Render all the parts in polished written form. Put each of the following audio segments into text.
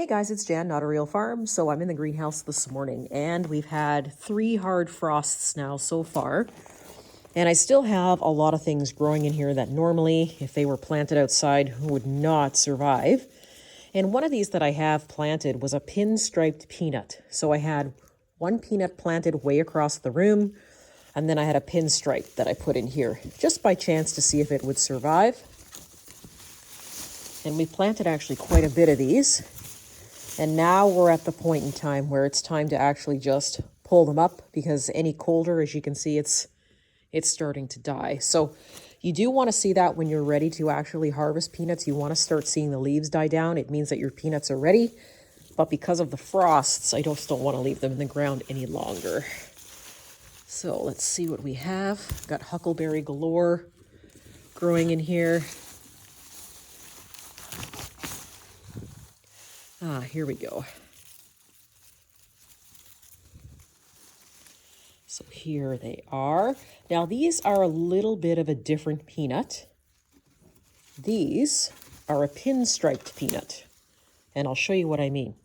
Hey guys, it's Jan, Not a Real Farm. So I'm in the greenhouse this morning and we've had 3 hard frosts now so far. And I still have a lot of things growing in here that normally, if they were planted outside, would not survive. And one of these that I have planted was a pinstriped peanut. So I had one peanut planted way across the room, and then I had a pinstripe that I put in here just by chance to see if it would survive. And we planted actually quite a bit of these. And now we're at the point in time where it's time to actually just pull them up, because any colder, as you can see, it's starting to die. So you do want to see that when you're ready to actually harvest peanuts. You want to start seeing the leaves die down. It means that your peanuts are ready. But because of the frosts, I just don't want to leave them in the ground any longer. So let's see what we have. Got huckleberry galore growing in here. Here we go. So here they are. Now these are a little bit of a different peanut. These are a pinstriped peanut, and I'll show you what I mean.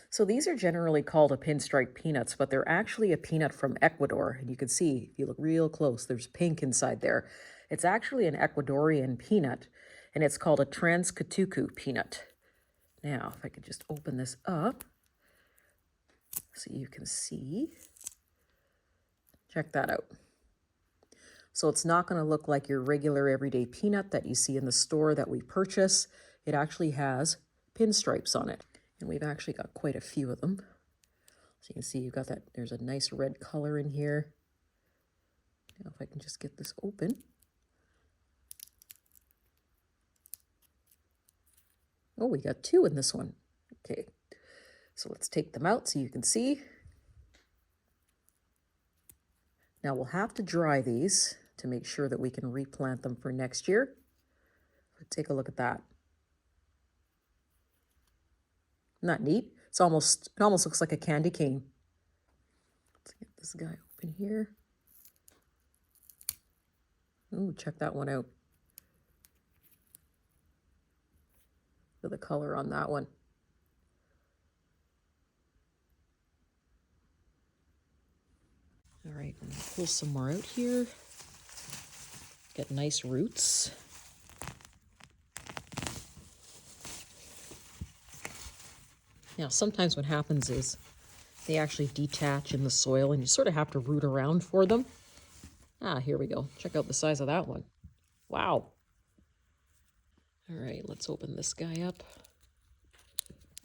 So these are generally called a pinstripe peanuts, but they're actually a peanut from Ecuador. And you can see, if you look real close, there's pink inside there. It's actually an Ecuadorian peanut, and it's called a Transcatucu peanut. Now, if I could just open this up so you can see. Check that out. So it's not going to look like your regular everyday peanut that you see in the store that we purchase. It actually has pinstripes on it. And we've actually got quite a few of them. So you can see you've got that, there's a nice red color in here. Now if I can just get this open. Oh, we got 2 in this one. Okay, so let's take them out so you can see. Now we'll have to dry these to make sure that we can replant them for next year. But take a look at that. Isn't that neat? It almost looks like a candy cane. Let's get this guy open here. Ooh, check that one out. Look at the color on that one. All right, I'm gonna pull some more out here. Get nice roots. Now, sometimes what happens is they actually detach in the soil and you sort of have to root around for them. Here we go. Check out the size of that one. Wow. All right, let's open this guy up.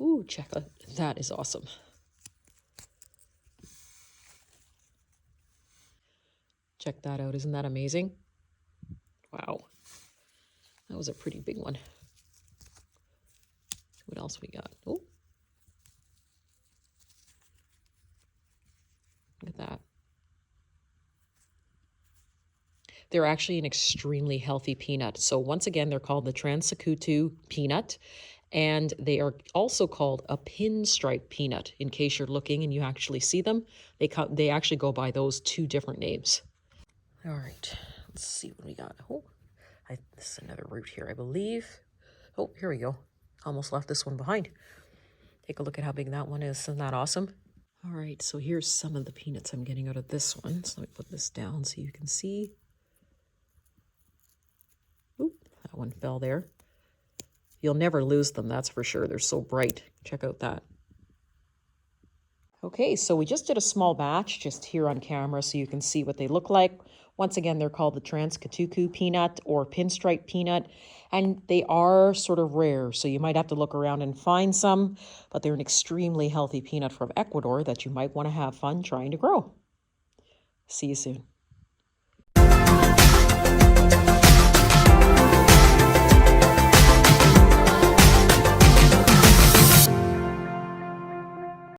Ooh, check that. That is awesome. Check that out. Isn't that amazing? Wow. That was a pretty big one. What else we got? Oh. Look at that. They're actually an extremely healthy peanut. So once again, they're called the Transcatucu peanut, and they are also called a pinstripe peanut. In case you're looking and you actually see them, they actually go by those 2 different names. All right, let's see what we got. Oh, this is another root here, I believe. Oh, here we go. Almost left this one behind. Take a look at how big that one is. Isn't that awesome? All right, so here's some of the peanuts I'm getting out of this one. So let me put this down so you can see. Oop, that one fell there. You'll never lose them, that's for sure. They're so bright. Check out that. Okay, so we just did a small batch just here on camera so you can see what they look like. Once again, they're called the Transcatucu peanut or pinstripe peanut, and they are sort of rare, so you might have to look around and find some, but they're an extremely healthy peanut from Ecuador that you might want to have fun trying to grow. See you soon.